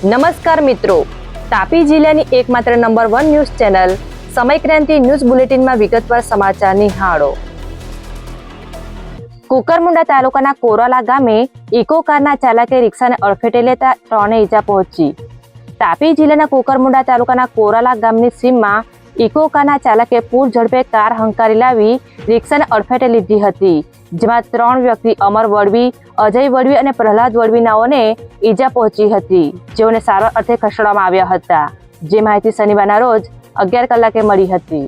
નમસ્કાર મિત્રો, તાપી જિલ્લાની એકમાત્ર નંબર 1 ન્યૂઝ ચેનલ સમય ક્રાંતિ ન્યૂઝ બુલેટિનમાં વિગતવાર સમાચાર નિહાળો। કુકરમુંડા તાલુકાના કોરાલા ગામે ઇકો કારના ચાલકે રિક્ષાને અડફેટે લેતા 3 ને ઈજા પહોંચી। તાપી જિલ્લાના કુકરમુંડા તાલુકાના કોરાલા ગામની સીમમાં ઇકો કારના ચાલકે પૂર ઝડપે કાર હંકારી લાવી રિક્ષાને અડફેટે લીધી હતી, જેમાં 3 વ્યક્તિ અમર વડવી, અજય વડવી અને પ્રહલાદ વડવી નાઓને ઈજા પહોંચી હતી, જેઓને સારવાર અર્થે ખસેડવામાં આવ્યા હતા। જે માહિતી શનિવારના રોજ 11 કલાકે મળી હતી।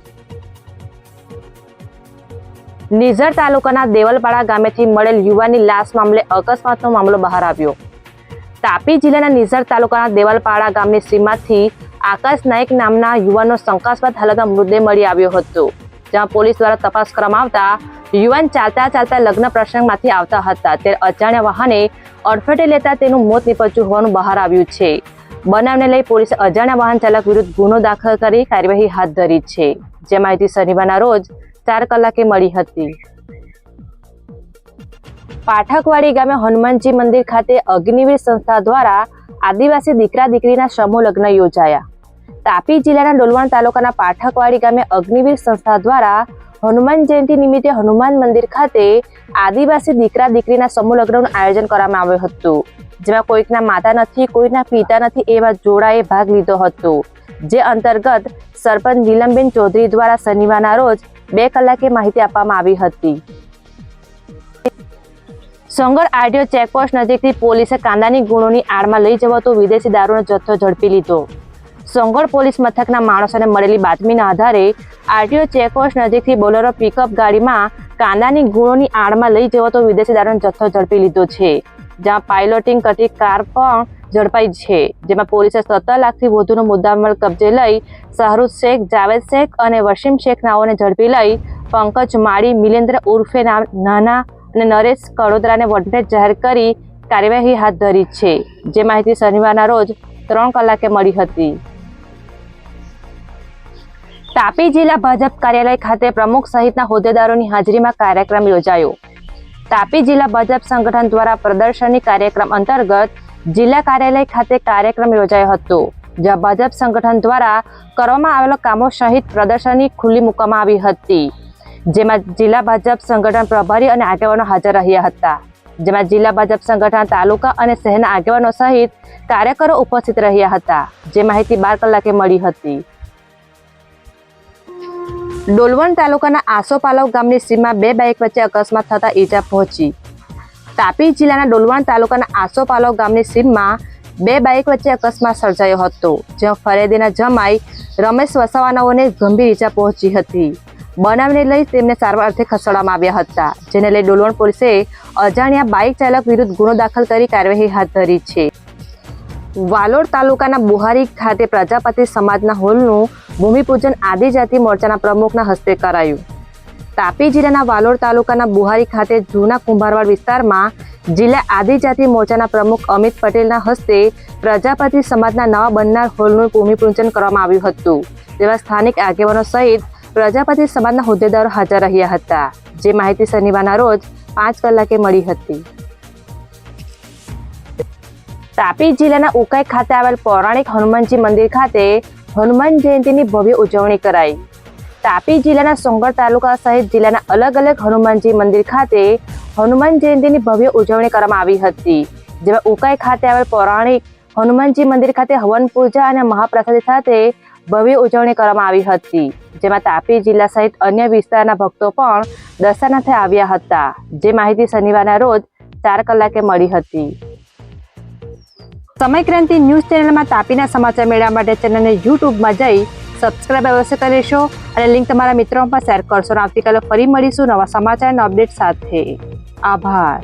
નિઝર તાલુકાના દેવલપાડા ગામેથી મળેલ યુવાનની લાશ મામલે અકસ્માતનો મામલો બહાર આવ્યો। તાપી જિલ્લાના નિઝર તાલુકાના દેવલપાડા ગામની સીમમાંથી આકાશ નાયક નામના યુવાનનો શંકાસ્પદ હાલતમાં મૃતદેહ મળી આવ્યો હતો, જ્યાં પોલીસ દ્વારા તપાસ કરવામાં આવતા યુવાન ચાલતા લગ્ન પ્રસંગમાંથી આવતા હતા ત્યારે અજાણ્યા વાહને અડફેટે લેતા તેનું મોત નીપજ્યું હોવાનું બહાર આવ્યું છે। બનાવને લઈ પોલીસે અજાણ્યા વાહન ચાલક વિરુદ્ધ ગુનો દાખલ કરી કાર્યવાહી હાથ ધરી છે, જે માહિતી શનિવારના રોજ 4 કલાકે મળી હતી। પાઠકવાડી ગામે હનુમાનજી મંદિર ખાતે અગ્નિવીર સંસ્થા દ્વારા આદિવાસી દીકરા દીકરીના સમૂહ લગ્ન યોજાયા। તાપી જિલ્લાના ડોલવણ તાલુકાના પાઠકવાડી ગામે અગ્નિવીર સંસ્થા દ્વારા હનુમાન જયંતિ નિમિત્તે હનુમાન મંદિર ખાતે આદિવાસી દીકરા દીકરીના સમૂહ લગ્નનું આયોજન કરવામાં આવ્યું હતું, જેમાં કોઈકના માતા નથી, કોઈના પિતા નથી એવા જોડાએ ભાગ લીધો હતો, જે અંતર્ગત સરપંચ નીલમબેન ચૌધરી દ્વારા શનિવારના રોજ 2 કલાકે માહિતી આપવામાં આવી હતી। સોંગર આરટીઓ ચેકપોસ્ટ નજીકથી પોલીસે કાંદાની ગુણોની આડમાં લઈ જવાતો વિદેશી દારૂનો જથ્થો ઝડપી લીધો। સોંગડ પોલીસ મથકના માણસોને મળેલી બાતમીના આધારે આરટીઓ ચેકપોસ્ટ નજીકથી બોલેરો પિકઅપ ગાડીમાં કાંદાની ગુણોની આડમાં લઈ જવાતો વિદેશી દારૂનો જથ્થો ઝડપી લીધો છે, જ્યાં પાઇલોટિંગ કરતી કાર પણ ઝડપાઈ છે, જેમાં પોલીસે 17 લાખથી વધુનો મુદ્દામાલ કબજે લઈ શાહરુખ શેખ, જાવેદ શેખ અને વસીમ શેખ નાઓને ઝડપી લઈ પંકજ માળી, મિલેન્દ્ર ઉર્ફે નાના અને નરેશ કડોદરાને વોન્ટેડ જાહેર કરી કાર્યવાહી હાથ ધરી છે, જે માહિતી શનિવારના રોજ 3 કલાકે મળી હતી। તાપી જિલ્લા ભાજપ કાર્યાલય ખાતે પ્રમુખ સહિતના હોદ્દેદારોની હાજરીમાં કાર્યક્રમ યોજાયો। તાપી જિલ્લા ભાજપ સંગઠન દ્વારા પ્રદર્શની કાર્યક્રમ અંતર્ગત જિલ્લા કાર્યાલય ખાતે કાર્યક્રમ યોજાયો હતો, જ્યાં ભાજપ સંગઠન દ્વારા કરવામાં આવેલા કામો સહિત પ્રદર્શની ખુલ્લી મૂકવામાં આવી હતી, જેમાં જિલ્લા ભાજપ સંગઠન પ્રભારી અને આગેવાનો હાજર રહ્યા હતા, જેમાં જિલ્લા ભાજપ સંગઠન તાલુકા અને શહેરના આગેવાનો સહિત કાર્યકરો ઉપસ્થિત રહ્યા હતા, જે માહિતી 12 કલાકે મળી હતી। ડોલવણ તાલુકાના આસોપાલવ ગામની સીમમાં 2 બાઇક વચ્ચે અકસ્માત થતા ઈજા પહોંચી। તાપી જિલ્લાના ડોલવણ તાલુકાના આસોપાલવ ગામની સીમમાં 2 બાઇક વચ્ચે અકસ્માત સર્જાયો હતો, જ્યાં ફરિયાદીના જમાઈ રમેશ વસાવાનાઓને ગંભીર ઈજા પહોંચી હતી। બનાવને લઈ તેમને સારવાર અર્થે ખસેડવામાં આવ્યા હતા, જેને લઈ ડોલવણ પોલીસે અજાણ્યા બાઇક ચાલક વિરુદ્ધ ગુનો દાખલ કરી કાર્યવાહી હાથ ધરી છે। વાલોડ તાલુકાના બુહારી ખાતે પ્રજાપતિ સમાજના હોલનું ભૂમિપૂજન આદિજાતિ મોરચાના પ્રમુખના હસ્તે કરાયું। તાપી જિલ્લાના વાલોડ તાલુકાના બુહારી ખાતે જૂના કુંભારવાડ વિસ્તારમાં જિલ્લા આદિજાતિ મોરચાના પ્રમુખ અમિત પટેલના હસ્તે પ્રજાપતિ સમાજના નવા બનનાર હોલનું ભૂમિપૂજન કરવામાં આવ્યું હતું, જેમાં સ્થાનિક આગેવાનો સહિત પ્રજાપતિ સમાજના હોદ્દેદારો હાજર રહ્યા હતા, જે માહિતી શનિવારના રોજ 5 કલાકે મળી હતી। તાપી જિલ્લાના ઉકાઈ ખાતે આવેલ પૌરાણિક હનુમાનજી મંદિર ખાતે હનુમાન જયંતિની ભવ્ય ઉજવણી કરાઈ। તાપી જિલ્લાના સોંગડ તાલુકા સહિત જિલ્લાના અલગ હનુમાનજી મંદિર ખાતે હનુમાન જયંતિની ભવ્ય ઉજવણી કરવામાં આવી હતી, જેમાં ઉકાઈ ખાતે આવેલ પૌરાણિક હનુમાનજી મંદિર ખાતે હવન પૂજા અને મહાપ્રસાદી સાથે ભવ્ય ઉજવણી કરવામાં આવી હતી, જેમાં તાપી જિલ્લા સહિત અન્ય વિસ્તારના ભક્તો પણ દર્શનાર્થે આવ્યા હતા, જે માહિતી શનિવારના રોજ 4 કલાકે મળી હતી। સમય ક્રાંતિ ન્યૂઝ ચેનલમાં તાપીના સમાચાર મેળવવા માટે ચેનલને યુટ્યુબમાં જઈ સબસ્ક્રાઇબ અવશ્ય કરશો અને લિંક તમારા મિત્રો પર શેર કરશો। આવતીકાલે ફરી મળીશું નવા સમાચારના અપડેટ સાથે। આભાર।